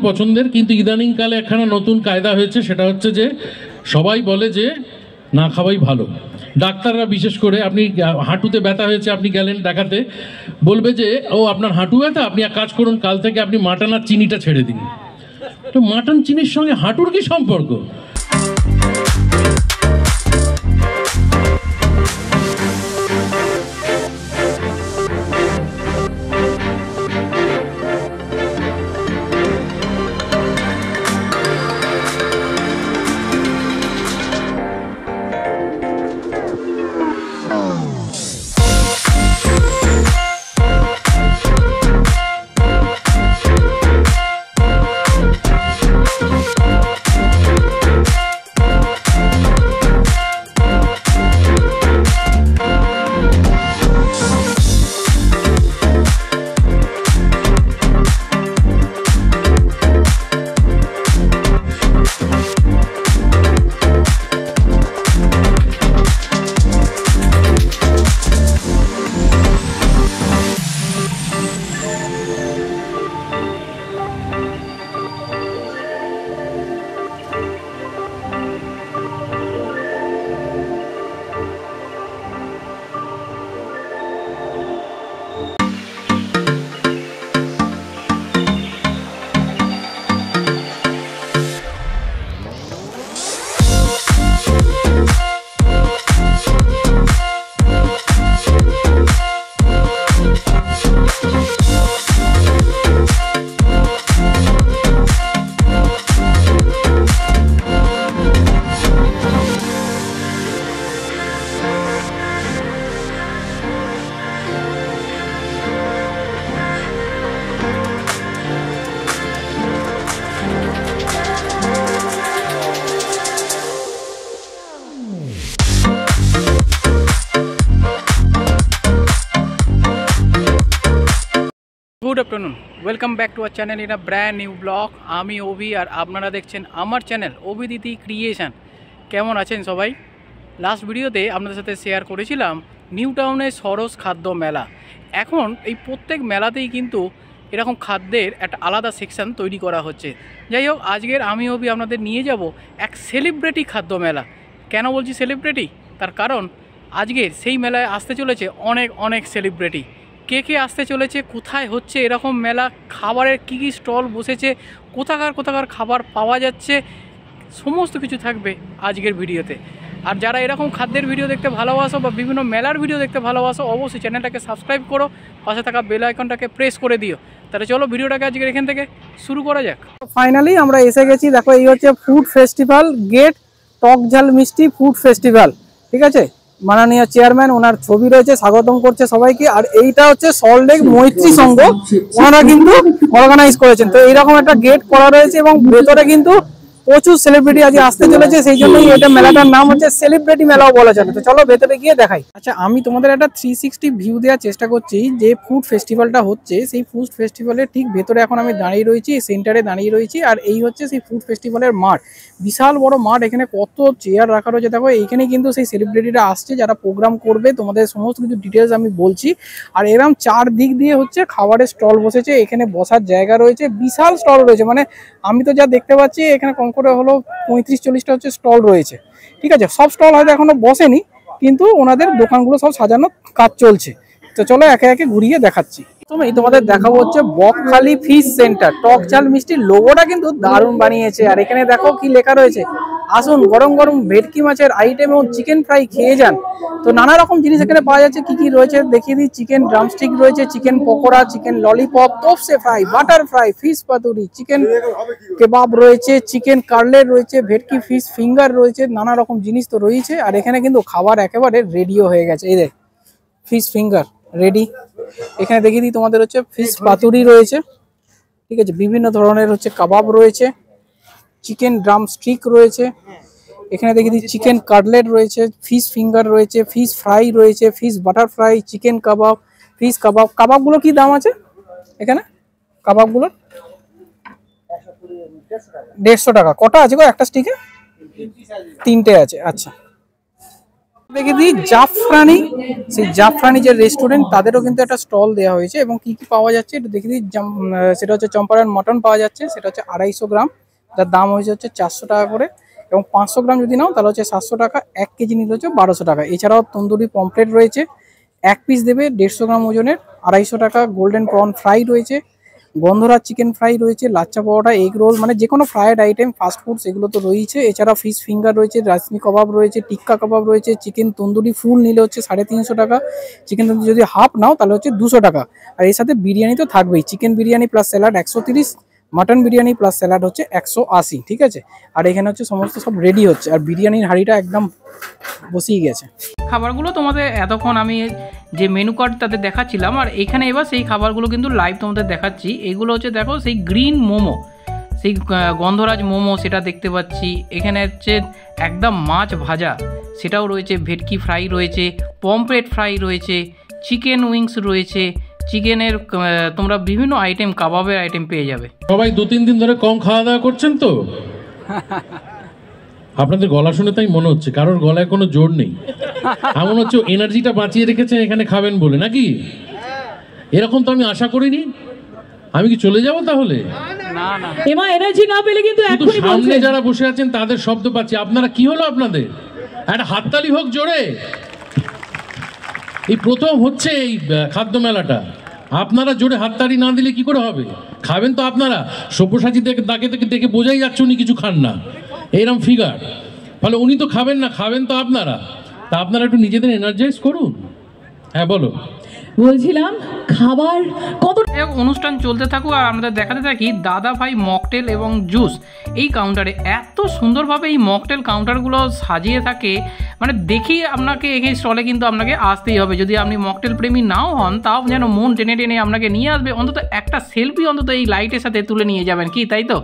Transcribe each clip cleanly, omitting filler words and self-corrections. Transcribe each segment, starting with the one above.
পছন্দের, কিন্তু ইদানিংকালে একখানা নতুন কায়দা হয়েছে, সেটা হচ্ছে যে সবাই বলে যে না খাওয়াই ভালো। ডাক্তাররা বিশেষ করে, আপনি হাঁটুতে ব্যথা হয়েছে, আপনি গেলেন দেখাতে, বলবে যে ও আপনার হাঁটু ব্যথা, আপনি এক কাজ করুন, কাল থেকে আপনি মাটন আর চিনিটা ছেড়ে দিন। তো মাটন চিনির সঙ্গে হাঁটুর কি সম্পর্ক? Good afternoon welcome back to our channel in a brand new blog. आमी ओबी और आपनारा देखছেন আমার চ্যানেল ওবি দিদি ক্রিয়েশন। কেমন আছেন সবাই? লাস্ট ভিডিওতে আপনাদের সাথে শেয়ার করেছিলাম নিউ টাউনের সরস খাদ্য মেলা। এখন এই প্রত্যেক মেলাতেই কিন্তু এরকম খাদ্যের একটা আলাদা সেকশন তৈরি করা হচ্ছে। যাই হোক, আজকের আমি ওবি আপনাদের নিয়ে যাব এক সেলিব্রিটি খাদ্য মেলা। কেন বলছি সেলিব্রিটি? তার কারণ আজকের সেই মেলায় আসতে চলেছে অনেক অনেক সেলিব্রিটি। কে কে আসতে চলেছে, কোথায় হচ্ছে এরকম মেলা, খাবারের কী কী স্টল বসেছে, কোথাকার খাবার পাওয়া যাচ্ছে, সমস্ত কিছু থাকবে আজকের ভিডিওতে। আর যারা এরকম খাদ্যের ভিডিও দেখতে ভালোবাসো বা বিভিন্ন মেলার ভিডিও দেখতে ভালোবাসো, অবশ্যই চ্যানেলটাকে সাবস্ক্রাইব করো, পাশে থাকা বেল আইকনটাকে প্রেস করে দিও। তাহলে চলো ভিডিওটাকে আজকের এখান থেকে শুরু করা যাক। ফাইনালি আমরা এসে গেছি। দেখো, এই হচ্ছে ফুড ফেস্টিভ্যাল গেট, টক ঝাল মিষ্টি ফুড ফেস্টিভ্যাল। ঠিক আছে, মাননীয় চেয়ারম্যান, ওনার ছবি রয়েছে, স্বাগতম করছে সবাইকে। আর এইটা হচ্ছে সল্টলেক মৈত্রী সংঘ, ওনারা কিন্তু অর্গানাইজ করেছেন। তো এইরকম একটা গেট করা রয়েছে এবং ভেতরে কিন্তু প্রচুর সেলিব্রিটি আজ আসতে চলেছে, সেই জন্যই এটা মেলাটার নাম হচ্ছে সেলিব্রিটি মেলাও বলা চলে। তো চলো ভেতরে গিয়ে দেখাই। আচ্ছা, আমি তোমাদের একটা 360 ভিউ দেওয়ার চেষ্টা করছি। যে ফুড ফেস্টিভ্যালটা হচ্ছে, সেই ফুড ফেস্টিভ্যালের ঠিক ভেতরে এখন আমি দাঁড়িয়ে রয়েছি, সেন্টারে দাঁড়িয়ে রয়েছি। আর এই হচ্ছে সেই ফুড ফেস্টিভ্যালের মাঠ, বিশাল বড় মাঠ। এখানে কত চেয়ার রাখা রয়েছে দেখো। এইখানে কিন্তু সেই সেলিব্রিটিরা আসছে যারা প্রোগ্রাম করবে। তোমাদের সমস্ত কিছু ডিটেলস আমি বলছি। আর এরকম চারদিক দিয়ে হচ্ছে খাবারের স্টল বসেছে, এখানে বসার জায়গা রয়েছে, বিশাল স্টল রয়েছে। মানে আমি তো যা দেখতে পাচ্ছি এখানে কম করে হলো 35-40টা হচ্ছে স্টল রয়েছে। ঠিক আছে, সব স্টল হয়তো এখনো বসেনি, কিন্তু ওনাদের দোকানগুলো সব সাজানো কাজ চলছে। তো চলো একে একে ঘুরিয়ে দেখাচ্ছি। তোমাদের দেখাবো হচ্ছে বকখালি ফিশ সেন্টার। টক ঝাল মিষ্টির লোগোটা কিন্তু দারুণ বানিয়েছে। আর এখানে দেখো কি লেখা রয়েছে, আসুন গরম গরম ভেটকি মাছের আইটেম এবং চিকেন ফ্রাই খেয়ে যান। তো নানা রকম জিনিস এখানে পাওয়া যাচ্ছে। কি কি রয়েছে দেখিয়ে দিই। চিকেন ড্রামস্টিক রয়েছে, চিকেন পকোড়া, চিকেন ললিপপ, তোপসে ফ্রাই, বাটার ফ্রাই, ফিশ পাতুরি, চিকেন কেবাব রয়েছে, চিকেন কাটলেট রয়েছে, ভেটকি ফিশ ফিঙ্গার রয়েছে, নানা রকম জিনিস তো রয়েছে। আর এখানে কিন্তু খাবার একেবারে রেডিও হয়ে গেছে। এই দেখ, ফিশ ফিঙ্গার রেডি। এখানে দেখিয়ে দিই তোমাদের হচ্ছে ফিশ পাতুরি রয়েছে। ঠিক আছে, বিভিন্ন ধরনের হচ্ছে কাবাব রয়েছে, চিকেন ড্রামস্টিক রয়েছে। এখানে দেখিয়ে দিই চিকেন কাটলেট রয়েছে, ফিশ ফিঙ্গার রয়েছে, ফিশ ফ্রাই রয়েছে, ফিশ বাটার ফ্রাই, চিকেন কাবাব, ফিশ কাবাব। কাবাবগুলো কি দাম আছে এখানে? কাবাবগুলোর 150 টাকা। কটা আছে গো একটা স্টিকে? 3টে আছে। আচ্ছা, দেখে দিই জাফরানি, সেই জাফরানি যে রেস্টুরেন্ট তাদেরও কিন্তু একটা স্টল দেওয়া হয়েছে এবং কি কি পাওয়া যাচ্ছে একটু দেখে দিই। সেটা হচ্ছে চম্পারন মটন পাওয়া যাচ্ছে, সেটা হচ্ছে 250 গ্রাম, যার দাম হচ্ছে 400 টাকা করে, এবং 500 গ্রাম যদি নাও তাহলে হচ্ছে 700 টাকা, 1 কেজি নিলে হচ্ছে 1200 টাকা। এছাড়াও তন্দুরি পমফ্রেট রয়েছে, 1 পিস দেবে 150 গ্রাম ওজনের, 250 টাকা। গোল্ডেন প্রন ফ্রাই রয়েছে, গন্ধরাজ চিকেন ফ্রাই রয়েছে, লাচ্চা পরোটা, এগ রোল, মানে যে কোনো ফ্রাইড আইটেম ফাস্ট ফুড সেগুলো তো রয়েছে। এছাড়া ফিশ ফিঙ্গার রয়েছে, রাজমি কাবাব রয়েছে, টিক্কা কাবাব রয়েছে, চিকেন তন্দুরি ফুল নিলে হচ্ছে 350 টাকা, চিকেন তন্দুরি যদি হাফ নাও তাহলে হচ্ছে 200 টাকা। আর এর সাথে বিরিয়ানি তো থাকবেই, chicken biryani plus salad 130, mutton biryani plus salad হচ্ছে 180, ঠিক আছে। আর এখানে হচ্ছে সমস্ত সব রেডি হচ্ছে, আর বিরিয়ানির হাঁড়িটা একদম বসিয়ে গেছে। খাবারগুলো তোমাদের এতক্ষণ আমি যে মেনু কার্ড তাদের দেখাচ্ছিলাম, আর এখানে এবার সেই খাবারগুলো কিন্তু লাইভ তোমাদের দেখাচ্ছি। এগুলো হচ্ছে দেখো সেই গ্রিন মোমো, সেই গন্ধরাজ মোমো সেটা দেখতে পাচ্ছি। এখানে হচ্ছে একদম মাছ ভাজা সেটাও রয়েছে, ভেটকি ফ্রাই রয়েছে, পমফ্রেট ফ্রাই রয়েছে, চিকেন উইংস রয়েছে, চিকেনের তোমরা বিভিন্ন আইটেম, কাবাবের আইটেম পেয়ে যাবে। সবাই 2-3 দিন ধরে কম খাওয়া দাওয়া করছেন তো আপনাদের গলা শুনে তাই মনে হচ্ছে কারোর গলায় কোনো জোর নেই, এমন হচ্ছে এনার্জিটা বাঁচিয়ে রেখেছেন এখানে খাবেন বলে, নাকি? এরকম তো আমি আশা করিনি। আমি কি চলে যাব তাহলে? না না, এমা এনার্জি না পেলে কিন্তু শুধু এখনই সামনে বলছেন। যারা বসে আছেন তাদের শব্দ পাচ্ছি। আপনারা কি হলো আপনাদের? একটা হাততালি হোক জোরে। এই প্রথম হচ্ছে এই খাদ্য মেলাটা, আপনারা জোরে হাততালি না দিলে কি করে হবে? খাবেন তো আপনারা। সব্যসাচী দাকে থেকে দেখে বোঝাই যাচ্ছে উনি কিছু খান না, এইরকম ফিগার। ফলে উনি তো খাবেন না, খাবেন তো আপনারা। তা আপনারা একটু নিজেদের এনার্জাইজ করুন। হ্যাঁ বলো। বলছিলাম খাবার কত অনুষ্ঠান চলতে থাকুক আর আমাদের দেখাতে থাকি দাদা ভাই মকটেল এবং জুস এই কাউন্টারে। এত সুন্দরভাবে এই মকটেল কাউন্টারগুলো সাজিয়ে থাকে, মানে দেখি আপনাকে এই স্টলে কিন্তু আপনাকে আসতেই হবে। যদি আপনি মকটেল প্রেমী নাও হন তাও যেন মন টেনে টেনে আপনাকে নিয়ে আসবে, অন্তত একটা সেলফি অন্তত এই লাইটের সাথে তুলে নিয়ে যাবেন, কি তাই তো?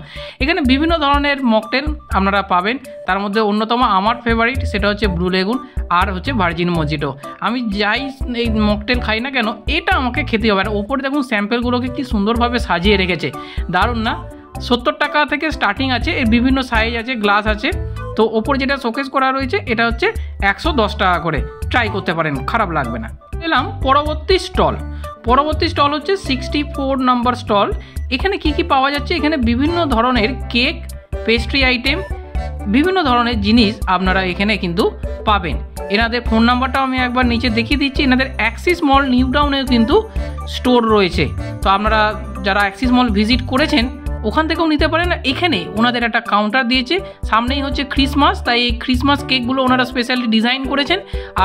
এখানে বিভিন্ন ধরনের মকটেল আপনারা পাবেন, তার মধ্যে অন্যতম আমার ফেভারিট সেটা হচ্ছে ব্লু লেগুন আর হচ্ছে ভার্জিন মজিটো। আমি যাই এই মকটেল খাই না কেন এটা আমাকে খেতে হবে। আর ওপরে দেখুন স্যাম্পেলগুলোকে কি সুন্দরভাবে সাজিয়ে রেখেছে, দারুণ না? 70 টাকা থেকে স্টার্টিং আছে, এর বিভিন্ন সাইজ আছে, গ্লাস আছে। তো ওপর যেটা শোকেস করা রয়েছে এটা হচ্ছে 110 টাকা করে, ট্রাই করতে পারেন, খারাপ লাগবে না। এলাম পরবর্তী স্টল হচ্ছে 64 নম্বর স্টল। এখানে কি কি পাওয়া যাচ্ছে? এখানে বিভিন্ন ধরনের কেক, পেস্ট্রি আইটেম, বিভিন্ন ধরনের জিনিস আপনারা এখানে কিন্তু পাবেন। এনাদের ফোন নাম্বারটাও আমি একবার নিচে দেখিয়ে দিচ্ছি। এনাদের অ্যাক্সিস মল নিউ টাউনেও কিন্তু স্টোর রয়েছে, তো আপনারা যারা অ্যাক্সিস মল ভিজিট করেছেন ওখান থেকেও নিতে পারেন। এখানে ওনাদের একটা কাউন্টার দিয়েছে, সামনেই হচ্ছে ক্রিসমাস, তাই এই ক্রিসমাস কেকগুলো ওনারা স্পেশালি ডিজাইন করেছেন।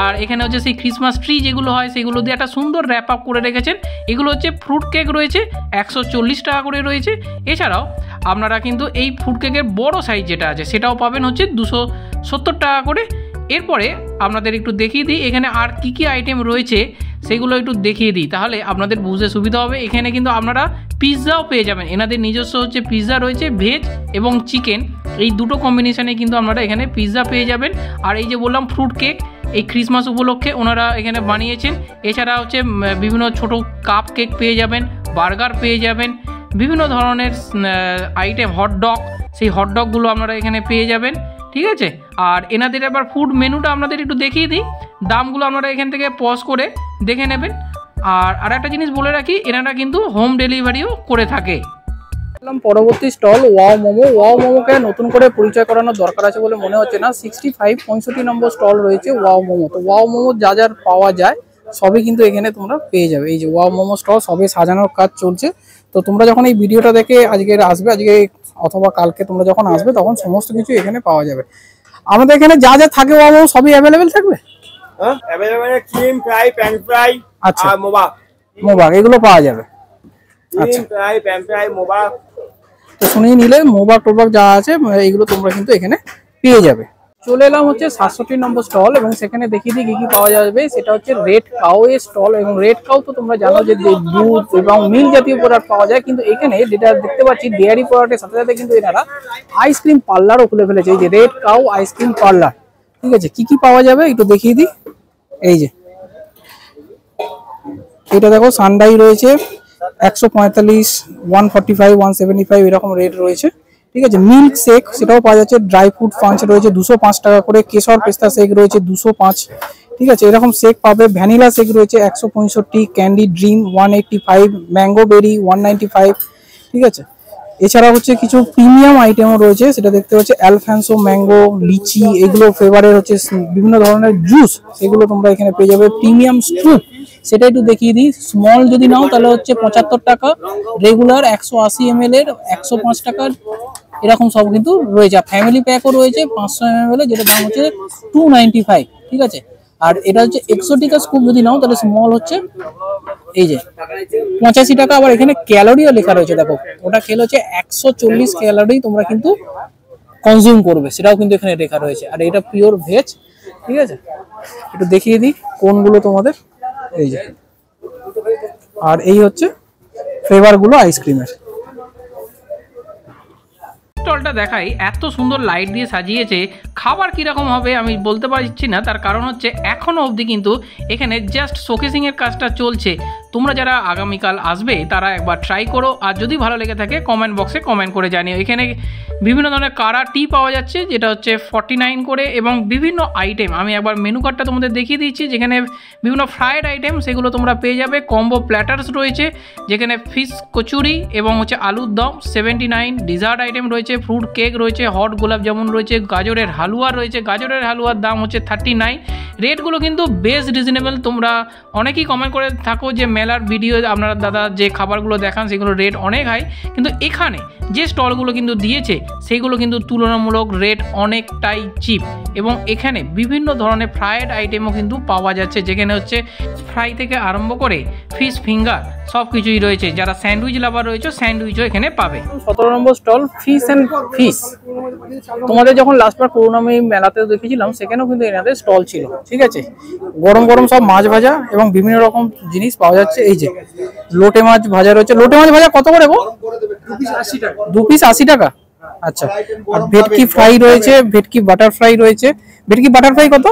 আর এখানে হচ্ছে সেই ক্রিসমাস ট্রি যেগুলো হয় সেগুলো দিয়ে একটা সুন্দর র্যাপ আপ করে রেখেছেন। এগুলো হচ্ছে ফ্রুট কেক রয়েছে, 140 টাকা করে রয়েছে। এছাড়াও আপনারা কিন্তু এই ফ্রুট কেকের বড় সাইজ যেটা আছে সেটাও পাবেন হচ্ছে 270 টাকা করে। এরপরে আপনাদের একটু দেখিয়ে দিই এখানে আর কি কি আইটেম রয়েছে, সেগুলো একটু দেখিয়ে দিই, তাহলে আপনাদের বুঝতে সুবিধা হবে। এখানে কিন্তু আপনারা পিৎজাও পেয়ে যাবেন, এনাদের নিজস্ব হচ্ছে পিৎজা রয়েছে, ভেজ এবং চিকেন, এই দুটো কম্বিনেশানে কিন্তু আপনারা এখানে পিৎজা পেয়ে যাবেন। আর এই যে বললাম ফ্রুট কেক, এই ক্রিসমাস উপলক্ষে ওনারা এখানে বানিয়েছেন। এছাড়া হচ্ছে বিভিন্ন ছোট কাপ কেক পেয়ে যাবেন, বার্গার পেয়ে যাবেন, বিভিন্ন ধরনের আইটেম, হটডগ, সেই হটডগগুলো আপনারা এখানে পেয়ে যাবেন, ঠিক আছে। আর এনাদের এবার ফুড মেনুটা আপনাদের একটু দেখিয়ে দিই, দামগুলো আপনারা এখান থেকে পজ করে দেখে নেবেন। আর একটা জিনিস বলে রাখি, এনারা কিন্তু হোম ডেলিভারিও করে থাকে। পরবর্তী স্টল ওয়াও মোমো। ওয়াও মোমোকে নতুন করে পরিচয় করানোর দরকার আছে বলে মনে হচ্ছে না। 65 নম্বর স্টল রয়েছে ওয়াও মোমো। তো ওয়াও মোমো যা যা পাওয়া যায় সবই কিন্তু এখানে তোমরা পেয়ে যাবে। এই যে ওয়াও মোমো স্টল, সবে সাজানোর কাজ চলছে। তো তোমরা যখন এই ভিডিওটা দেখে আজকে অথবা কালকে তোমরা যখন আসবে তখন সমস্ত কিছু এখানে পাওয়া যাবে। আমাদের এখানে যা যা থাকে ওয়াও মোমো সবই অ্যাভেলেবেল থাকবে। হ্যাঁ, available cream fry, pan fry, আচ্ছা, আর মোবাক এগুলো পাওয়া যাবে। আচ্ছা, ক্রিম ফ্রাই, প্যান ফ্রাই, মোবাক। তো শুনেই নিলে মোবাক টোবাক যা আছে এইগুলো তোমরা কিন্তু এখানে পেয়ে যাবে। চলে এলাম হচ্ছে 67 নম্বর স্টল এবং সেখানে দেখিয়ে দিই কি কি পাওয়া যাবে। সেটা হচ্ছে রেড কাউ এর স্টল, এবং রেড কাউ তো তোমরা জানো যে দুধ এবং মিল্ক জাতীয় প্রোডাক্ট পাওয়া যায়, কিন্তু এখানে যেটা দেখতে পাচ্ছি ডেয়ারি প্রোডাক্টের সাথে সাথে কিন্তু এনারা আইসক্রিম পার্লারও খুলে ফেলেছে। এই যে রেড কাউ আইসক্রিম পার্লার, ঠিক আছে। কি কি পাওয়া যাবে একটু দেখিয়ে দিই। এই যে এটা দেখো, সানডাই রয়েছে 145, 145, 175 এরকম রেট রয়েছে। ঠিক আছে। মিল্ক শেক সেটাও পাওয়া যাচ্ছে, ড্রাই ফ্রুট পাঞ্চ রয়েছে 205 টাকা করে, কেশর পেস্তা শেক রয়েছে 205, ঠিক আছে। এরকম শেক পাবে। ভ্যানিলা শেক রয়েছে 165, ক্যান্ডি ড্রিম 185, ম্যাঙ্গো বেরি 195, ঠিক আছে। এছাড়া হচ্ছে কিছু প্রিমিয়াম আইটেমও রয়েছে, সেটা দেখতে পাচ্ছি অ্যালফান্সো, ম্যাঙ্গো, লিচি, এগুলো ফ্লেভারের হচ্ছে বিভিন্ন ধরনের জুস, সেগুলো তোমরা এখানে পেয়ে যাবে। প্রিমিয়াম স্ট্রুপ সেটা একটু দেখিয়ে দিই। স্মল যদি নাও তাহলে হচ্ছে 75 টাকা, রেগুলার 180 ml এর 105 টাকার, এরকম সব কিন্তু রয়েছে। আর ফ্যামিলি প্যাকও রয়েছে 500 ml এর, যেটা দাম হচ্ছে 295, ঠিক আছে। আর এটা হচ্ছে এক্সোটিকা স্কুপ যদি নাও তাহলে স্মল হচ্ছে এই যে 85 টাকা। আবার এখানে ক্যালোরিও লেখা রয়েছে, দেখো ওটা খেলে হচ্ছে 140 ক্যালোরি তোমরা কিন্তু কনজিউম করবে, সেটাও কিন্তু এখানে লেখা রয়েছে। আর এটা পিওর ভেজ, ঠিক আছে। একটু দেখিয়ে দিই কোনগুলো তোমাদের, এই যে। আর এই হচ্ছে ফ্লেভারগুলো আইসক্রিমের। স্টলটা দেখাই, এত সুন্দর লাইট দিয়ে সাজিয়েছে। খাবার কীরকম হবে আমি বলতে পারছি না, তার কারণ হচ্ছে এখনও অবধি কিন্তু এখানে জাস্ট শোকেসিংয়ের কাজটা চলছে। তোমরা যারা আগামীকাল আসবে তারা একবার ট্রাই করো, আর যদি ভালো লেগে থাকে কমেন্ট বক্সে কমেন্ট করে জানিও। এখানে বিভিন্ন ধরনের কারা টি পাওয়া যাচ্ছে, যেটা হচ্ছে 49 করে, এবং বিভিন্ন আইটেম। আমি একবার মেনু কার্ডটা তোমাদের দেখিয়ে দিচ্ছি, যেখানে বিভিন্ন ফ্রাইড আইটেম সেগুলো তোমরা পেয়ে যাবে। কম্বো প্ল্যাটার্স রয়েছে, যেখানে ফিশ কচুরি এবং হচ্ছে আলুর দম 79, ডিজার্ট আইটেম রয়েছে, ফ্রুট কেক রয়েছে, হট গোলাপ জামুন রয়েছে, গাজরের হালুয়া রয়েছে। গাজরের হালুয়ার দাম হচ্ছে 39। রেটগুলো কিন্তু বেশ রিজনেবল। তোমরা অনেকেই কমেন্ট করে থাকো যে মেলার ভিডিও আপনারা দাদা যে খাবারগুলো দেখান সেগুলো রেট অনেক হাই, কিন্তু এখানে যে স্টলগুলো কিন্তু দিয়েছে সেগুলো কিন্তু তুলনামূলক রেট অনেকটাই চিপ। এবং এখানে বিভিন্ন ধরনের ফ্রাইড আইটেমও কিন্তু পাওয়া যাচ্ছে, যেখানে হচ্ছে ফ্রাই থেকে আরম্ভ করে ফিশ ফিঙ্গার সব কিছুই রয়েছে। যারা স্যান্ডউইচ লাভার রয়েছে স্যান্ডউইচও এখানে পাবে। 17 নম্বর স্টল ফিশ অ্যান্ড ফিশ। তোমাদের যখন লাস্টবার করুণাময়ী মেলাতে দেখেছিলাম সেখানেও কিন্তু এনাদের স্টল ছিল, ঠিক আছে। গরম গরম সব মাছ ভাজা এবং বিভিন্ন রকম জিনিস পাওয়া যাচ্ছে। এই যে লোটে মাছ ভাজা রয়েছে। লোটে মাছ ভাজা কত করে গো? 2 পিস 80 টাকা, আচ্ছা। আর ভেটকি ফ্রাই রয়েছে, ভেটকি বাটার ফ্রাই রয়েছে। ভেটকি বাটার ফ্রাই কত?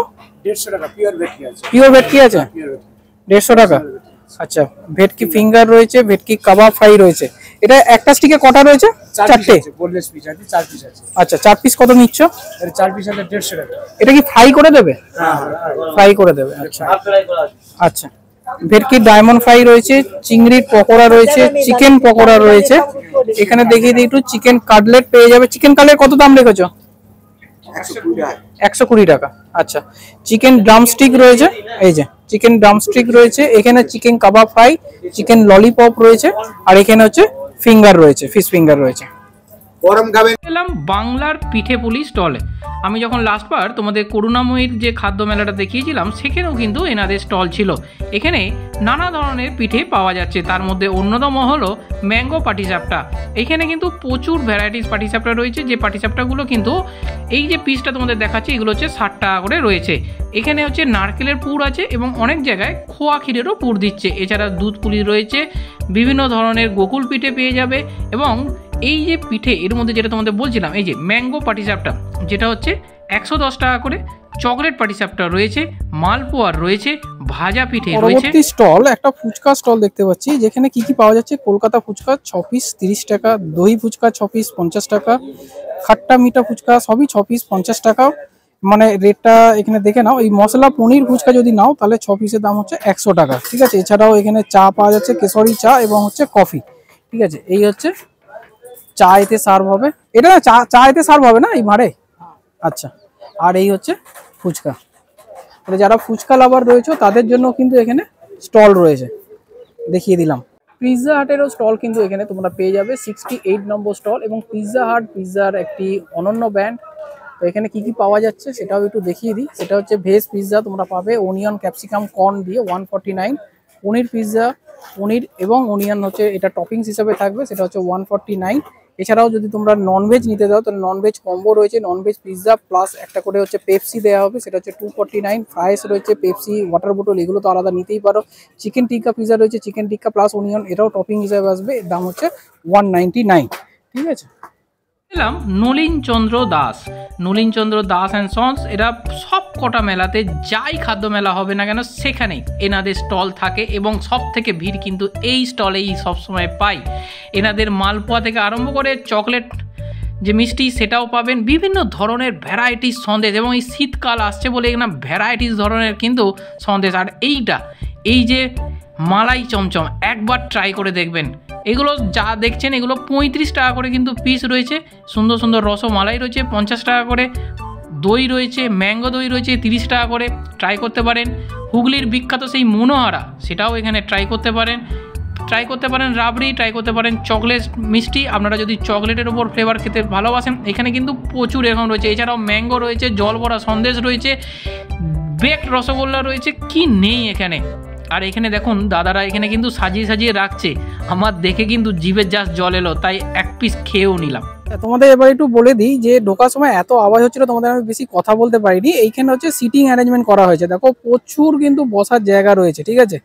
150 টাকা পিওর ভেটকি আছে। পিওর ভেটকি আছে 150 টাকা, আচ্ছা। ভেটকি ফিঙ্গার রয়েছে, ভেটকি কাবাব ফ্রাই রয়েছে। এটা একটা স্টিকে কটা রয়েছে? 4টে বোনলেস পিস আছে, 4 পিস আছে। আচ্ছা, 4 পিস কত নিচ্ছ? এর 4 পিস আছে 150 টাকা। এটা কি ফ্রাই করে দেবে? ফ্রাই করে দেবে, আচ্ছা আচ্ছা। ভেটকির ডায়মন্ড ফ্রাই রয়েছে, চিংড়ির পকোড়া রয়েছে, চিকেন পকোড়া রয়েছে। এখানে দেখিয়ে দিই একটু, চিকেন কাটলেট পেয়ে যাবে। চিকেন কাটলেট কত দাম রেখেছো? 120 টাকা, আচ্ছা। চিকেন ড্রামস্টিক রয়েছে, এই যে চিকেন ড্রামস্টিক রয়েছে। এখানে চিকেন কাবাব ফ্রাই, চিকেন ললিপপ রয়েছে, আর এখানে হচ্ছে ফিঙ্গার রয়েছে, ফিশ ফিঙ্গার রয়েছে। গরম খাবেন। এলাম বাংলার পিঠে পুলি স্টলে। আমি যখন লাস্টবার তোমাদের করুণাময়ীর যে খাদ্য মেলাটা দেখিয়েছিলাম সেখানেও কিন্তু এনাদের স্টল ছিল। এখানে নানা ধরনের পিঠে পাওয়া যাচ্ছে, তার মধ্যে অন্যতম হলো ম্যাঙ্গো পাটিসাপটা। এখানে কিন্তু প্রচুর ভ্যারাইটিস পাটিসাপটা রয়েছে, যে পাটিসাপটাগুলো কিন্তু এই যে পিসটা তোমাদের দেখাচ্ছি এগুলো হচ্ছে 60 টাকা করে রয়েছে। এখানে হচ্ছে নারকেলের পুর আছে এবং অনেক জায়গায় খোয়া ক্ষীরেরও পুর দিচ্ছে। এছাড়া দুধ পুলি রয়েছে, বিভিন্ন ধরনের গোকুল পিঠে পেয়ে যাবে। এবং এই যে পিঠে এর মধ্যে যেটা তোমাদের বলছিলাম, এই যে ম্যাঙ্গো পাটিসাপটা যেটা হচ্ছে 110 টাকা করে, চকলেট পাটিসাপটা রয়েছে, মালপোয়ার রয়েছে, ভাজা পিঠে রয়েছে। পরবর্তী স্টল একটা ফুচকা স্টল দেখতে পাচ্ছি, যেখানে কি কি পাওয়া যাচ্ছে। কলকাতা ফুচকা 6 পিস 30 টাকা, দই ফুচকা 6 পিস 50 টাকা, খাট্টা মিঠা ফুচকা সবই 6 পিস 50 টাকা। মানে রেটটা এখানে দেখে নাও। এই মশলা পনির ফুচকা যদি নাও তাহলে 6 পিসের দাম হচ্ছে 100 টাকা, ঠিক আছে। এছাড়াও এখানে চা পাওয়া যাচ্ছে, কেশরি চা এবং হচ্ছে কফি, ঠিক আছে। এই হচ্ছে চা এতে সার্ভ হবে। এটা চা এতে সার্ভ হবে না এই ভাড়ে, আচ্ছা। আর এই হচ্ছে ফুচকা। তাহলে যারা ফুচকা লাভার রয়েছে তাদের জন্য কিন্তু এখানে স্টল রয়েছে, দেখিয়ে দিলাম। পিৎজা হাটেরও স্টল কিন্তু এখানে তোমরা পেয়ে যাবে, 68 নম্বর স্টল। এবং পিৎজা হাট পিৎজার একটি অনন্য ব্র্যান্ড। তো এখানে কি কি পাওয়া যাচ্ছে সেটাও একটু দেখিয়ে দিই। সেটা হচ্ছে ভেজ পিৎজা তোমরা পাবে অনিয়ন ক্যাপসিকাম কর্ন দিয়ে 149, পনির পিৎজা পনির এবং অনিয়ন হচ্ছে এটা টপিংস হিসেবে থাকবে, সেটা হচ্ছে 149। এছাড়াও যদি তোমরা ননভেজ নিতে দাও তাহলে ননভেজ কম্বো রয়েছে, ননভেজ পিৎজা প্লাস একটা করে হচ্ছে পেপসি দেওয়া হবে, সেটা হচ্ছে 249। ফ্রাইস রয়েছে, পেপসি, ওয়াটার বোতল, এগুলো তো আলাদা নিতেই পারো। চিকেন টিক্কা পিৎজা রয়েছে, চিকেন টিক্কা প্লাস অনিয়ন, এটাও টপিং হিসেবে আসবে, এর দাম হচ্ছে 199, ঠিক আছে। এলাম নলিনচন্দ্র দাস, নলিনচন্দ্র দাস অ্যান্ড সন্স। এরা সব কটা মেলাতে যাই খাদ্য মেলা হবে না কেন সেখানেই এনাদের স্টল থাকে, এবং সব থেকে ভিড় কিন্তু এই স্টলেই সবসময় পাই। এনাদের মালপোয়া থেকে আরম্ভ করে চকলেট যে মিষ্টি সেটাও পাবেন, বিভিন্ন ধরনের ভ্যারাইটিস সন্দেশ, এবং এই শীতকাল আসছে বলে এখানে ভ্যারাইটিস ধরনের কিন্তু সন্দেশ। আর এই যে মালাই চমচম একবার ট্রাই করে দেখবেন। এগুলো যা দেখছেন এগুলো 35 টাকা করে কিন্তু পিস রয়েছে। সুন্দর সুন্দর রসমালাই রয়েছে 50 টাকা করে, দই রয়েছে, ম্যাঙ্গো দই রয়েছে 30 টাকা করে, ট্রাই করতে পারেন। হুগলির বিখ্যাত সেই মনোহারা সেটাও এখানে ট্রাই করতে পারেন। রাবড়ি, ট্রাই করতে পারেন চকলেট মিষ্টি। আপনারা যদি চকলেটের ওপর ফ্লেভার খেতে ভালোবাসেন এখানে কিন্তু প্রচুর এরকম রয়েছে। এছাড়াও ম্যাঙ্গো রয়েছে, জল ভরা সন্দেশ রয়েছে, বেকড রসগোল্লা রয়েছে, কি নেই এখানে। আর এখানে দেখুন দাদারা এখানে কিন্তু সাজিয়ে সাজিয়ে রাখছে, আমার দেখে কিন্তু জিভের জাস্ট জল এলো, তাই এক পিস খেয়েও নিলাম। তোমাদের এবার একটু বলে দিই যে ঢোকার সময় এত আওয়াজ হচ্ছিল, তোমাদের আমি বেশি কথা বলতে পারিনি। এইখানে হচ্ছে সিটিং অ্যারেঞ্জমেন্ট করা হয়েছে, দেখো প্রচুর কিন্তু বসার জায়গা রয়েছে, ঠিক আছে।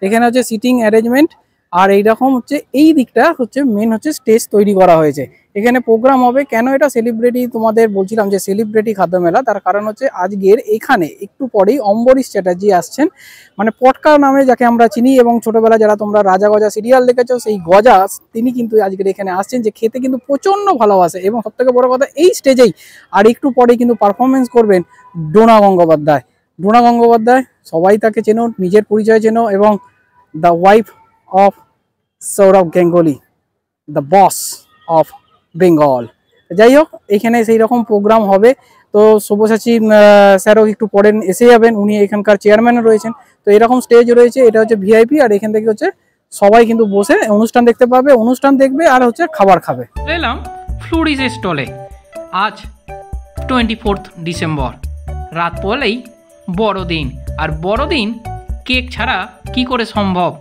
এখানে হচ্ছে সিটিং অ্যারেঞ্জমেন্ট, আর এইরকম হচ্ছে এই দিকটা হচ্ছে মেন হচ্ছে স্টেজ তৈরি করা হয়েছে। এখানে প্রোগ্রাম হবে। কেন এটা সেলিব্রিটি, তোমাদের বলছিলাম যে সেলিব্রিটি খাদ্য মেলা, তার কারণ হচ্ছে আজকের এখানে একটু পরেই অম্বরীশ চ্যাটার্জি আসছেন, মানে পটকা নামে যাকে আমরা চিনি, এবং ছোটবেলা যারা তোমরা রাজা গজা সিরিয়াল দেখেছো সেই গজা, তিনি কিন্তু আজকের এখানে আসছেন, যে খেতে কিন্তু প্রচন্ড ভালোবাসে। এবং সবথেকে বড় কথা এই স্টেজেই আর একটু পরেই কিন্তু পারফরমেন্স করবেন ডোনা গঙ্গোপাধ্যায়। ডোনা গঙ্গোপাধ্যায় সবাই তাকে চেনো, নিজের পরিচয় চেনো, এবং the wife of Saurabh Ganguly, the boss of Bengal। যাই হোক এখানে সেই রকম প্রোগ্রাম হবে। তো সব্যসাচী স্যারও একটু পরে এসে যাবেন, উনি এখানকার চেয়ারম্যানও রয়েছেন। তো এরকম স্টেজ রয়েছে, এটা হচ্ছে ভিআইপি, আর এখান থেকে হচ্ছে সবাই কিন্তু বসে অনুষ্ঠান দেখতে পাবে, অনুষ্ঠান দেখবে আর হচ্ছে খাবার খাবে। এলাম ফ্লুরিজের স্টলে। আজ 24 ডিসেম্বর, রাত পড়লেই বড়দিন। আর বড়দিন কেক ছাড়া কি করে সম্ভব?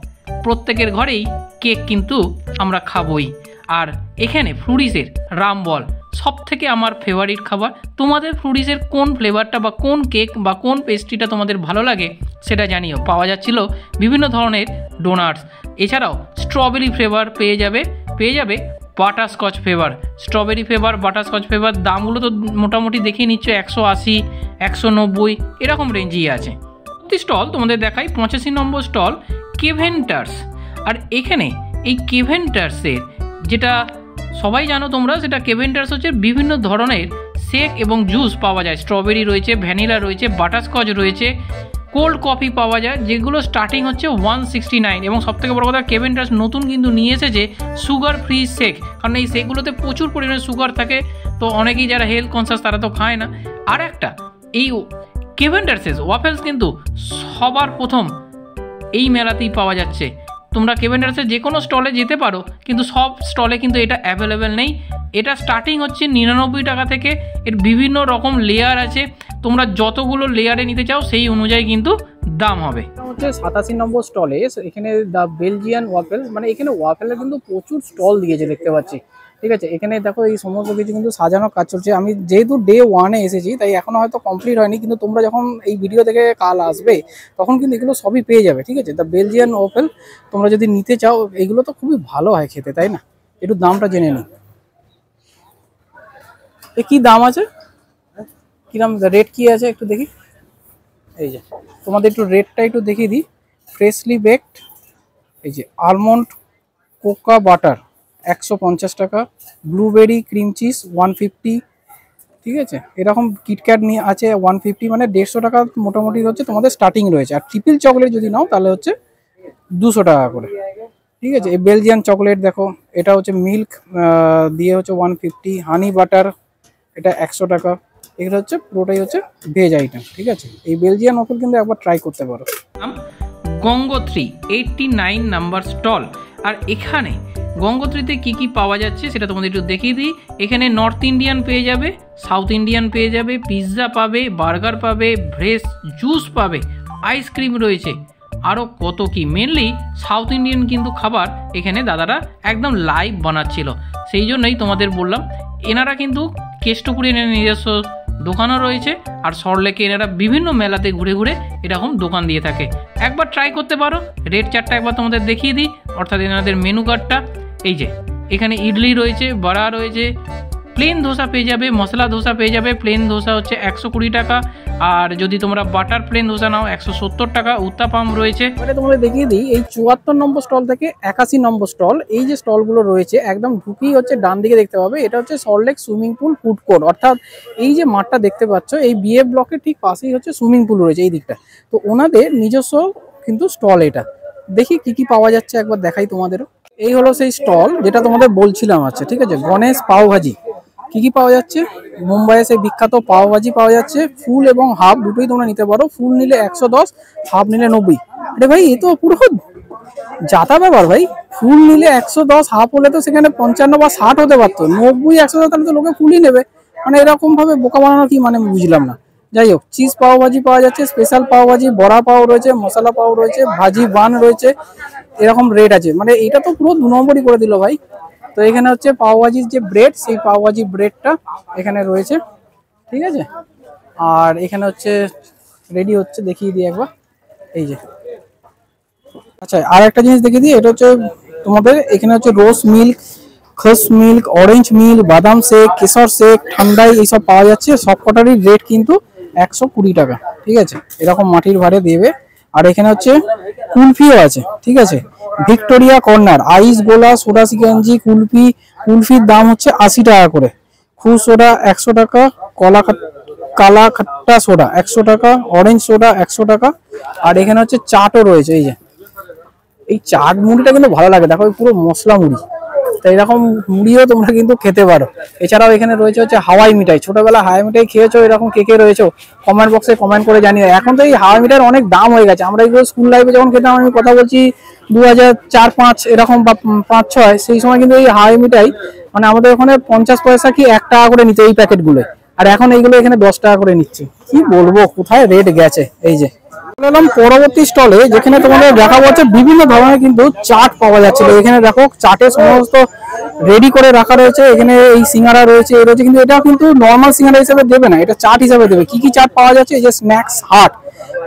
প্রত্যেকের ঘরেই কেক কিন্তু আমরা খাবই। আর এখানে ফ্লুরিজের রামবল সব থেকে আমার ফেভারিট খাবার। তোমাদের ফ্লুরিজের কোন ফ্লেভারটা বা কোন কেক বা কোন পেস্ট্রিটা তোমাদের ভালো লাগে সেটা জানিও। পাওয়া যাচ্ছিল বিভিন্ন ধরনের ডোনাটস, এছাড়াও স্ট্রবেরি ফ্লেভার পেয়ে যাবে butterscotch flavour, strawberry flavour, butterscotch flavour. দামগুলো তো মোটামুটি দেখে নিচ্ছ 180, 190 এরকম রেঞ্জই আছে। স্টল তোমাদের দেখাই 85 নম্বর স্টল কেভেন্টার্স। আর এখানে এই কেভেন্টার্সের যেটা সবাই জানো তোমরা, সেটা কেভেন্টার্স হচ্ছে বিভিন্ন ধরনের শেক এবং জুস পাওয়া যায়। স্ট্রবেরি রয়েছে, ভ্যানিলা রয়েছে, বাটারস্কচ রয়েছে, কোল্ড কফি পাওয়া যায়, যেগুলো স্টার্টিং হচ্ছে 169। এবং সবথেকে বড় কথা কেভেন্টার্স নতুন কিন্তু নিয়ে এসেছে সুগার ফ্রি শেক, কারণ এই শেকগুলোতে প্রচুর পরিমাণে সুগার থাকে, তো অনেকেই যারা হেলথ কনসাস তারা তো খায় না। আর একটা এই কেভেন্টার্সের ওয়াফেলস কিন্তু সবার প্রথম এই মেলাতেই পাওয়া যাচ্ছে। তোমরা কেভেন্টার্সের যে কোনো স্টলে যেতে পারো, কিন্তু সব স্টলে কিন্তু এটা অ্যাভেলেবেল নেই। এটা স্টার্টিং হচ্ছে 99 টাকা থেকে। এর বিভিন্ন রকম লেয়ার আছে, তোমরা যতগুলো লেয়ারে নিতে চাও সেই অনুযায়ী কিন্তু দাম হবে। হচ্ছে 87 নম্বর স্টলে এখানে দ্য বেলজিয়ান ওয়াফেল, মানে এখানে ওয়াফেলের কিন্তু প্রচুর স্টল দিয়েছে দেখতে পাচ্ছি, ঠিক আছে। এখানে দেখো এই সমস্ত কিছু কিন্তু সাজানোর কাজ চলছে। আমি যেহেতু ডে 1-এ এসেছি তাই এখনো হয়তো কমপ্লিট হয়নি, কিন্তু তোমরা যখন এই ভিডিও থেকে কাল আসবে তখন কিন্তু এগুলো সবই পেয়ে যাবে, ঠিক আছে। দ্য বেলজিয়ান ওয়াফেল তোমরা যদি নিতে চাও, এগুলো তো খুবই ভালো হয় খেতে, তাই না? একটু দামটা জেনে নিই, এ কি দাম আছে, কিরম রেট কি আছে একটু দেখি। এই যে তোমাদের একটু রেটটা একটু দেখিয়ে দিই। ফ্রেশলি বেকড, এই যে আলমন্ড কোকা বাটার 150 টাকা, ব্লুবেরি ক্রিম চিজ 150, ঠিক আছে। এরকম কিটক্যাট নিয়ে আছে 150, মানে 150 টাকা মোটামুটি হচ্ছে তোমাদের স্টার্টিং রয়েছে। আর ট্রিপল চকলেট যদি নাও তাহলে হচ্ছে 200 টাকা করে, ঠিক আছে। এই বেলজিয়ান চকলেট দেখো, এটা হচ্ছে মিল্ক দিয়ে হচ্ছে 150, হানি বাটার এটা 100 টাকা। এগুলো হচ্ছে পুরোটাই হচ্ছে ভেজ আইটেম, ঠিক আছে। এই বেলজিয়ান ওয়াফেল কিন্তু একবার ট্রাই করতে পারো। Gangotri 89 number stall. আর এখানে গঙ্গোত্রীতে কি কি পাওয়া যাচ্ছে সেটা তোমাদের একটু দেখিয়ে দিই। এখানে নর্থ ইন্ডিয়ান পেয়ে যাবে, সাউথ ইন্ডিয়ান পেয়ে যাবে, পিৎজা পাবে, বার্গার পাবে, ভ্রেস জুস পাবে, আইসক্রিম রয়েছে, আরও কত কি। মেনলি সাউথ ইন্ডিয়ান কিন্তু খাবার এখানে দাদারা একদম লাইভ বানাচ্ছিল, সেই জন্যই তোমাদের বললাম। এনারা কিন্তু কেষ্টপুরে নিজস্ব দোকানও রয়েছে, আর সল্টলেকে এনারা বিভিন্ন মেলাতে ঘুরে ঘুরে এরকম দোকান দিয়ে থাকে। একবার ট্রাই করতে পারো। রেট চার্টটা একবার তোমাদের দেখিয়ে দিই, অর্থাৎ এনাদের মেনু কার্ডটা। এই যে এখানে ইডলি রয়েছে, বড়া রয়েছে, প্লেন ধোসা পেয়ে যাবে, মশলা ধোসা পেয়ে যাবে। প্লেন ধোসা হচ্ছে 120 টাকা, আর যদি তোমরা বাটার প্লেন ধোসা নাও 170 টাকা। উত্তাপাম রয়েছে। এবারে তোমাদের দেখিয়ে দিই এই 74 নম্বর স্টল থেকে 81 নম্বর স্টল, এই যে স্টলগুলো রয়েছে একদম ঢুকেই হচ্ছে ডান দিকে দেখতে পাবে, এটা হচ্ছে Salt Lake swimming pool food court. অর্থাৎ এই যে মাঠটা দেখতে পাচ্ছ এই বিএফ ব্লকের ঠিক পাশেই হচ্ছে সুইমিং পুল রয়েছে এই দিকটা। তো ওনাদের নিজস্ব কিন্তু স্টল এটা। দেখি কি কি পাওয়া যাচ্ছে একবার দেখাই তোমাদেরও। এই হলো সেই স্টল যেটা তোমাদের বলছিলাম। আচ্ছা ঠিক আছে, গণেশ পাও ভাজি। কি কি পাওয়া যাচ্ছে? মুম্বাইয়ে সেই বিখ্যাত পাও ভাজি পাওয়া যাচ্ছে, ফুল এবং হাফ দুটোই তোমরা নিতে পারো। ফুল নিলে 110, হাফ নিলে 90। আরে ভাই এ তো পুরো যাতা ব্যাপার ভাই। ফুল নিলে 110, হাফ হলে তো সেখানে 55 বা 60 হতে পারতো। 90, 110 তাহলে তো লোকে ফুলই নেবে। মানে এরকম ভাবে বোকা বানানোর কি মানে বুঝলাম না। যাই হোক, চিজ পাও ভাজি পাওয়া যাচ্ছে, স্পেশাল পাও ভাজি, বড়া পাও রয়েছে, মশলা পাও রয়েছে, ভাজি বান রয়েছে, এরকম রেট আছে। মানে এটা তো পুরো 2 নম্বরই করে দিল ভাই। তো এখানে হচ্ছে পাও ভাজির যে ব্রেড, সেই পাও ভাজি ব্রেডটা এখানে রয়েছে, ঠিক আছে। আর এখানে হচ্ছে রেডি হচ্ছে, দেখিয়ে দিই একবার। এই যে আচ্ছা, আর একটা জিনিস দেখিয়ে দিই, এটা হচ্ছে তোমাদের এখানে হচ্ছে রোজ মিল্ক, খস মিল্ক, অরেঞ্জ মিল্ক, বাদাম শেক, কেশর শেক, ঠান্ডাই এইসব পাওয়া যাচ্ছে। সবকটারই রেট কিন্তু 120 টাকা, ঠিক আছে। এরকম মাটির ভাড়ে দেবে। আর এখানে হচ্ছে কুলফিও আছে, ঠিক আছে। ভিক্টোরিয়া কর্নার, আইস গোলা, সোডা সিকাঞ্জি, কুলফি। কুলফির দাম হচ্ছে 80 টাকা করে। খুশ সোডা 100 টাকা, কালা খাট্টা সোডা 100 টাকা, অরেঞ্জ সোডা 100 টাকা। আর এখানে হচ্ছে চাটও রয়েছে। এই যে এই চাট মুড়িটা কিন্তু ভালো লাগে, দেখো পুরো মশলা মুড়ি। তো এরকম মুড়িও তোমরা কিন্তু খেতে পারো। এছাড়াও এখানে রয়েছে হচ্ছে হাওয়াই মিঠাই। ছোটবেলা হাওয়াই মিঠাই খেয়েছো? এরকম কে কে রয়েছে কমেন্ট বক্সে কমেন্ট করে জানিয়ে। এখন তো এই হাওয়াই মিঠাইয়ের অনেক দাম হয়ে গেছে। আমরা এগুলো স্কুল লাইফে যখন খেতাম, আমি কথা বলছি 2004-05 এরকম বা 5-6, সেই সময় কিন্তু এই হাওয়াই মিঠাই মানে আমাদের ওখানে 50 পয়সা কি 1 টাকা করে নিতে এই প্যাকেটগুলো। আর এখন এইগুলো এখানে 10 টাকা করে নিচ্ছে। কি বলবো, কোথায় রেট গেছে। এই যে পরবর্তী স্টলে যেখানে তোমাদের দেখা যাচ্ছে বিভিন্ন ধরনের কিন্তু চাট পাওয়া যাচ্ছিল। এখানে দেখো চাটে সমস্ত রেডি করে রাখা রয়েছে। এখানে এই সিঙ্গারা রয়েছে, এ রয়েছে, কিন্তু এটা কিন্তু নর্মাল সিঙ্গারা হিসেবে দেবে না, এটা চাট হিসেবে দেবে। কি কি চাট পাওয়া যাচ্ছে? এই যে স্ন্যাক্স হাট,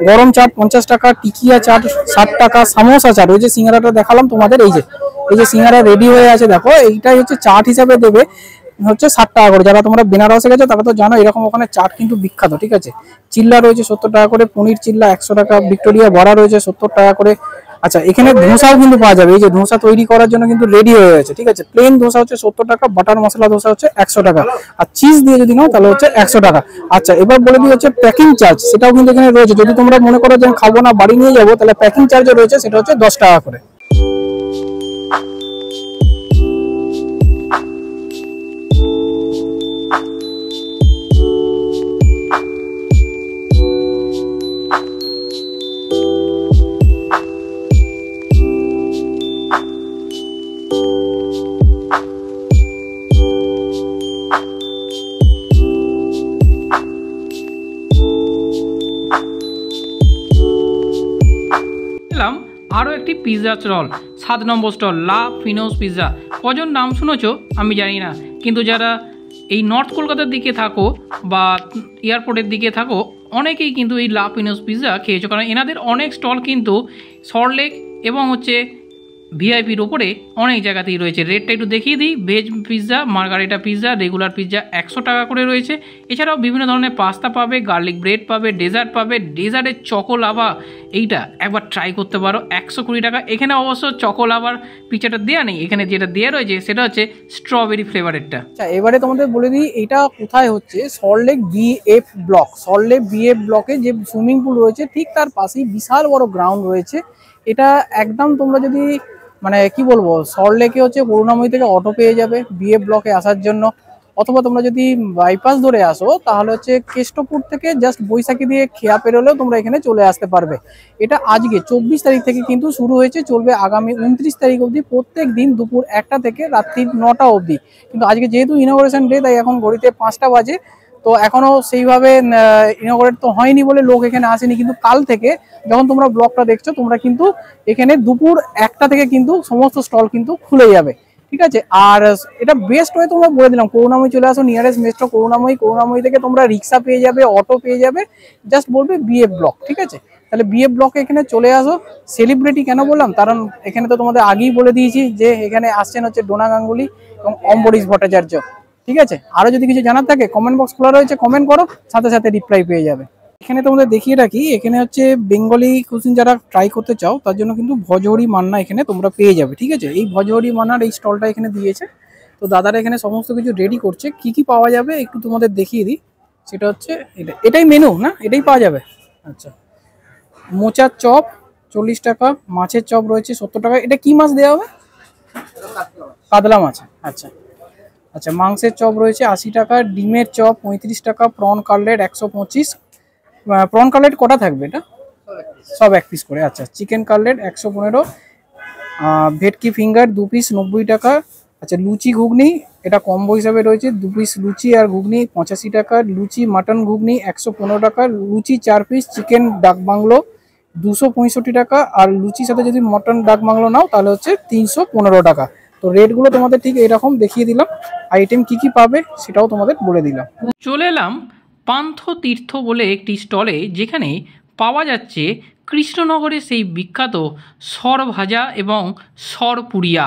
গরম চাট 50 টাকা, টিকিয়া চাট 60 টাকা, সামোসা চাট, ওই যে সিঙ্গারাটা দেখালাম তোমাদের, এই যে সিঙ্গারা রেডি হয়ে আছে দেখো, এইটাই হচ্ছে চাট হিসাবে দেবে হচ্ছে 60 টাকা করে। যারা তোমরা বেনারসে গেছো তারা তো জানো এরকম ওখানে চাট কিন্তু বিখ্যাত, ঠিক আছে। চিল্লা রয়েছে 70 টাকা করে, পনির চিল্লা 100 টাকা, ভিক্টোরিয়া বড়া রয়েছে 70 টাকা করে। আচ্ছা, এখানে ধোসাও কিন্তু পাওয়া যাবে। এই যে ধোসা তৈরি করার জন্য কিন্তু রেডি হয়ে গেছে, ঠিক আছে। প্লেন ধোসা হচ্ছে 70 টাকা, বাটার মশলা ধোসা হচ্ছে 100 টাকা, আর চিজ দিয়ে যদি নাও তাহলে হচ্ছে 100 টাকা। আচ্ছা, এবার বলে দিই হচ্ছে প্যাকিং চার্জ, সেটাও কিন্তু এখানে রয়েছে। যদি তোমরা মনে করো যে খাবো না, বাড়ি নিয়ে যাবো, তাহলে প্যাকিং চার্জও রয়েছে, সেটা হচ্ছে 10 টাকা করে। আরও একটি পিৎজা স্টল, 7 নম্বর স্টল, লা ফিনোস পিৎজা। কজন নাম শুনেছো আমি জানি না, কিন্তু যারা এই নর্থ কলকাতার দিকে থাকো বা এয়ারপোর্টের দিকে থাকো, অনেকেই কিন্তু এই লা ফিনোস পিৎজা খেয়েছো, কারণ এনাদের অনেক স্টল কিন্তু সল্টলেক এবং হচ্ছে ভিআইপির ওপরে অনেক জায়গাতেই রয়েছে। রেটটা একটু দেখিয়ে দিই। Veg pizza, margherita pizza, regular pizza 100 টাকা করে রয়েছে। এছাড়াও বিভিন্ন ধরনের পাস্তা পাবে, গার্লিক ব্রেড পাবে, ডেজার্ট পাবে। ডেজার্টের চকো লাভা, এইটা একবার ট্রাই করতে পারো, 120 টাকা। এখানে অবশ্য চকো লাভার পিৎজাটা দেওয়া নেই, এখানে যেটা দেওয়া রয়েছে সেটা হচ্ছে স্ট্রবেরি ফ্লেভারেরটা। আচ্ছা, এবারে তোমাদের বলে দিই এটা কোথায় হচ্ছে। Salt Lake BF block, Salt Lake BF ব্লকে যে সুইমিং পুল রয়েছে ঠিক তার পাশেই বিশাল বড় গ্রাউন্ড রয়েছে। এটা একদম তোমরা যদি মানে কি বলবো, সল্টলেকে হচ্ছে করুণাময়ী থেকে অটো পেয়ে যাবে বিএফ ব্লকে আসার জন্য, অথবা তোমরা যদি বাইপাস ধরে আসো তাহলে হচ্ছে কেষ্টপুর থেকে জাস্ট বৈশাখী দিয়ে খেয়া পেরোলেও তোমরা এখানে চলে আসতে পারবে। এটা আজকে 24 তারিখ থেকে কিন্তু শুরু হয়েছে, চলবে আগামী 29 তারিখ অবধি, প্রত্যেক দিন দুপুর 1টা থেকে রাত্রি 9টা অবধি। কিন্তু আজকে যেহেতু ইনঅগ্রেশন ডে, তাই এখন ঘড়িতে 5টা বাজে, তো এখনো সেইভাবে ইনঅগ্রেট তো হয়নি বলে লোক এখানে আসেনি। কিন্তু কাল থেকে যখন তোমরা ব্লগটা দেখছো, তোমরা কিন্তু এখানে দুপুর 1টা থেকে কিন্তু সমস্ত স্টল কিন্তু খুলে যাবে, ঠিক আছে। আর এটা বেস্ট হয়ে তোমরা বলে দিলাম, করুণাময়ী চলে আসো, নিয়ারেস্ট মেট্রো করুণাময়ী। করুণাময়ী থেকে তোমরা রিক্সা পেয়ে যাবে, অটো পেয়ে যাবে, জাস্ট বলবে বিএফ ব্লক, ঠিক আছে। তাহলে বিএফ ব্লকে এখানে চলে আসো। সেলিব্রিটি কেন বললাম, কারণ এখানে তো তোমাদের আগেই বলে দিয়েছি যে এখানে আসছেন হচ্ছে ডোনা গাঙ্গুলি এবং অম্বরীশ ভট্টাচার্য, ঠিক আছে। আরও যদি কিছু জানার থাকে কমেন্ট বক্স খোলা রয়েছে, কমেন্ট করো, সাথে সাথে রিপ্লাই পেয়ে যাবে। এখানে তোমাদের দেখিয়ে রাখি, এখানে হচ্ছে বেঙ্গলি কুজিন যারা ট্রাই করতে চাও তার জন্য কিন্তু ভজহরি মান্না এখানে তোমরা পেয়ে যাবে। ঠিক আছে, এই ভজহরি মান্নার এই স্টলটা এখানে দিয়েছে। তো দাদারা এখানে সমস্ত কিছু রেডি করছে। কি কি পাওয়া যাবে একটু তোমাদের দেখিয়ে দিই। সেটা হচ্ছে এটাই মেনু না, এটাই পাওয়া যাবে। আচ্ছা, মোচার চপ 40 টাকা, মাছের চপ রয়েছে 70 টাকা। এটা কি মাছ দেওয়া হবে? কাতলা মাছ। আচ্ছা আচ্ছা, মাংসের চপ রয়েছে 80 টাকা, ডিমের চপ 35 টাকা, প্রন কাটলেট 125। প্রন কাটলেট কটা থাকবে? এটা সব 1 পিস করে। আচ্ছা, চিকেন কাটলেট 115, ভেটকি ফিঙ্গার 2 পিস 90 টাকা। আচ্ছা, লুচি ঘুগনি এটা কম্বো হিসাবে রয়েছে, 2 পিস লুচি আর ঘুগনি 85 টাকা, লুচি মাটন ঘুগনি 115 টাকা, লুচি 4 পিস চিকেন ডাক বাংলো 265 টাকা, আর লুচির সাথে যদি মটন ডাক বাংলো নাও তাহলে হচ্ছে 315 টাকা। তো রেটগুলো তোমাদের ঠিক এরকম দেখিয়ে দিলাম, আইটেম কি কি পাবে সেটাও তোমাদের বলে দিলাম। চলে এলাম পান্থ তীর্থ বলে একটি স্টলে, যেখানে পাওয়া যাচ্ছে কৃষ্ণনগরের সেই বিখ্যাত সর ভাজা এবং সর পুরিয়া।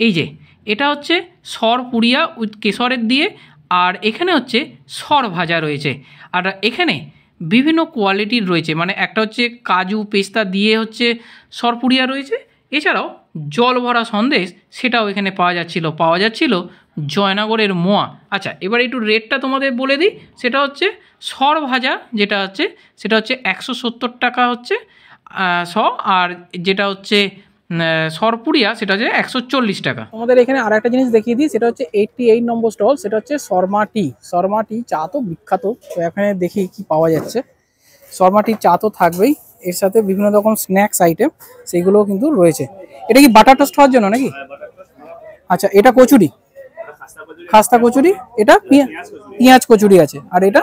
এই যে এটা হচ্ছে সর পুরিয়া উইথ কেশরের দিয়ে, আর এখানে হচ্ছে সর ভাজা রয়েছে। আর এখানে বিভিন্ন কোয়ালিটির রয়েছে, মানে একটা হচ্ছে কাজু পেস্তা দিয়ে হচ্ছে সর পুরিয়া রয়েছে, এছাড়াও জল ভরা সন্দেশ সেটাও এখানে পাওয়া যাচ্ছিল জয়নগরের মোয়া। আচ্ছা, এবার একটু রেটটা তোমাদের বলে দিই। সেটা হচ্ছে সর ভাজা যেটা হচ্ছে সেটা হচ্ছে 170 টাকা হচ্ছে আর যেটা হচ্ছে সরপুরিয়া সেটা হচ্ছে 140 টাকা। তোমাদের এখানে আর একটা জিনিস দেখিয়ে দিই, সেটা হচ্ছে 88 নম্বর স্টল, সেটা হচ্ছে শর্মা টি। শর্মা টি চা তো বিখ্যাত, তো এখানে দেখি কি পাওয়া যাচ্ছে। শর্মা টি চা তো থাকবেই, এর সাথে বিভিন্ন রকম স্ন্যাক্স আইটেম সেইগুলোও কিন্তু রয়েছে। এটা কি বাটার টোস্ট হওয়ার জন্য নাকি? আচ্ছা, এটা কচুরি, খাস্তা কচুরি, এটা পেঁয়াজ কচুরি আছে, আর এটা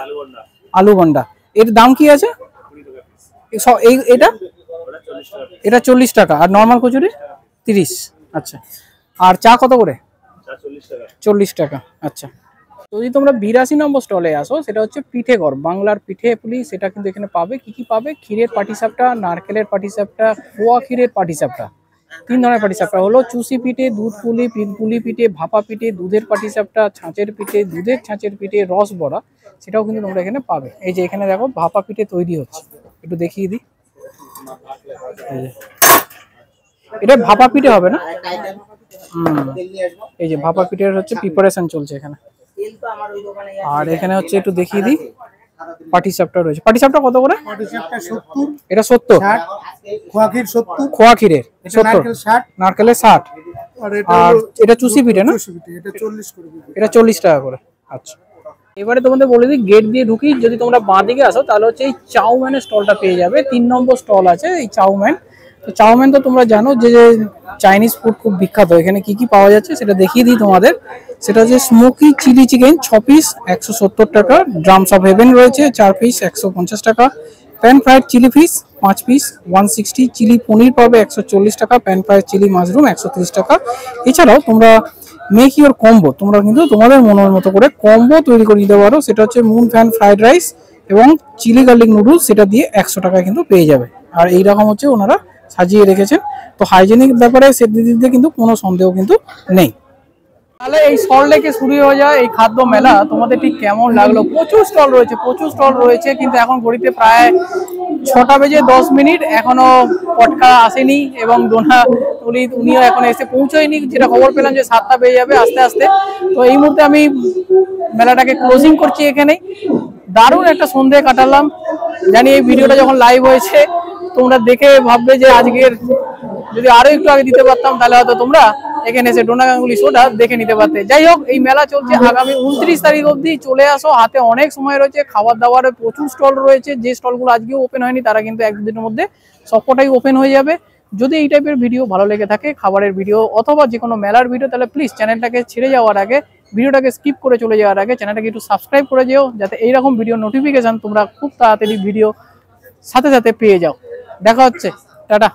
আলু বন্ডা। এর দাম কি আছে? এটা 40 টাকা, আর নর্মাল কচুরি 30। আচ্ছা, আর চা কত করে? 40 টাকা। আচ্ছা, যদি তোমরা 82 নম্বর স্টলে আসো, সেটা হচ্ছে পিঠেঘর, বাংলার পিঠে পুলি, সেটা কিন্তু এখানে পাবে। কি কি পাবে? ক্ষীরের পাটিসাপটা, নারকেলের পাটিসাপটা, খোয়া ক্ষীরের পাটিসাপটা। 3 ধরনের পাটিসাপটা হলো চুষি পিঠে, দুধ পুলি, পুলি পিঠে, ভাপা পিঠে, দুধের পাটিসাপটা, ছাঁচের পিঠে, দুধের ছাঁচের পিঠে, রস বড়া, সেটাও কিন্তু তোমরা এখানে পাবে। এই যে এখানে দেখো ভাপা পিঠে তৈরি হচ্ছে, একটু দেখিয়ে দিই। এটা ভাপা পিঠে হবে না? এই যে ভাপা পিঠের হচ্ছে প্রিপারেশন চলছে এখানে। আর এখানে হচ্ছে একটু দেখিয়ে দিই, পাটিসাপটা রয়েছে। পাটিসাপটা কত করে? এটা 70, খোয়া ক্ষীরের 70, নারকেলের 60, আর এটা চুষি পিঠে না, এটা 40 টাকা করে। আচ্ছা, এবারে তোমাদের বলে দিই, গেট দিয়ে ঢুকি যদি তোমরা বাঁ দিকে আসো তাহলে হচ্ছে এই চাউম্যানের স্টলটা পেয়ে যাবে। 3 নম্বর স্টল আছে এই চাউম্যান। তো চাউম্যান তো তোমরা জানো যে চাইনিজ ফুড খুব বিখ্যাত। এখানে কি কি পাওয়া যাচ্ছে সেটা দেখিয়ে দিই তোমাদের। সেটা হচ্ছে স্মোকি চিলি চিকেন 6 পিস 170 টাকা, ড্রামস অফ হেভেন রয়েছে 4 পিস 150 টাকা, pan fried chilli fish 5 piece 160, chilli paneer পাবে 140 টাকা, প্যান ফ্রাইড চিলি মাশরুম 130 টাকা। এছাড়াও তোমরা মেক ইউর কম্বো, তোমরা কিন্তু তোমাদের মনের মতো করে কম্বো তৈরি করে নিতে পারো। সেটা হচ্ছে মুন ফ্যান ফ্রাইড রাইস এবং চিলি গার্লিক নুডলস, সেটা দিয়ে 100 টাকায় কিন্তু পেয়ে যাবে। আর এইরকম হচ্ছে ওনারা সাজিয়ে রেখেছেন। তো হাইজেনিক ব্যাপারে সেদিকে কিন্তু কোনো সন্দেহ কিন্তু নেই। তাহলে এই সল্ট লেকে শুরু হয়ে যায় এই খাদ্য মেলা, তোমাদের ঠিক কেমন লাগলো? প্রচুর স্টল রয়েছে, কিন্তু এখন ঘড়িতে প্রায় 6টা বেজে 10 মিনিট, এখনো পটকা আসেনি এবং ডোনা উনিও এখন এসে পৌঁছয়নি। যেটা খবর পেলাম যে 7টা বেজে যাবে আস্তে আস্তে। তো এই মুহূর্তে আমি মেলাটাকে ক্লোজিং করছি এখানেই। দারুণ একটা সন্ধ্যে কাটালাম। জানি এই ভিডিওটা যখন লাইভ হয়েছে তোমরা দেখে ভাববে যে আজকের যদি আরো একটু আগে দিতে পারতাম তাহলে হয়তো তোমরা এখানে এসে ডোনা গাঙ্গুলি শোটা দেখে নিতে পারতে। যাই হোক, এই মেলা চলছে আগামী 29 তারিখ অবধি। চলে আসো, হাতে অনেক সময় রয়েছে। খাবার দাবারের প্রচুর স্টল রয়েছে, যে স্টলগুলো আজকেও ওপেন হয়নি তারা কিন্তু 1-2 দিনের মধ্যে সবকটাই ওপেন হয়ে যাবে। যদি এই টাইপের ভিডিও ভালো লেগে থাকে, খাবারের ভিডিও অথবা যে কোনো মেলার ভিডিও, তাহলে প্লিজ চ্যানেলটাকে ছেড়ে যাওয়ার আগে, ভিডিওটাকে স্কিপ করে চলে যাওয়ার আগে চ্যানেলটাকে একটু সাবস্ক্রাইব করে যেও, যাতে এইরকম ভিডিও নোটিফিকেশন তোমরা খুব তাড়াতাড়ি ভিডিও সাথে সাথে পেয়ে যাও। দেখা হচ্ছে, টাটা।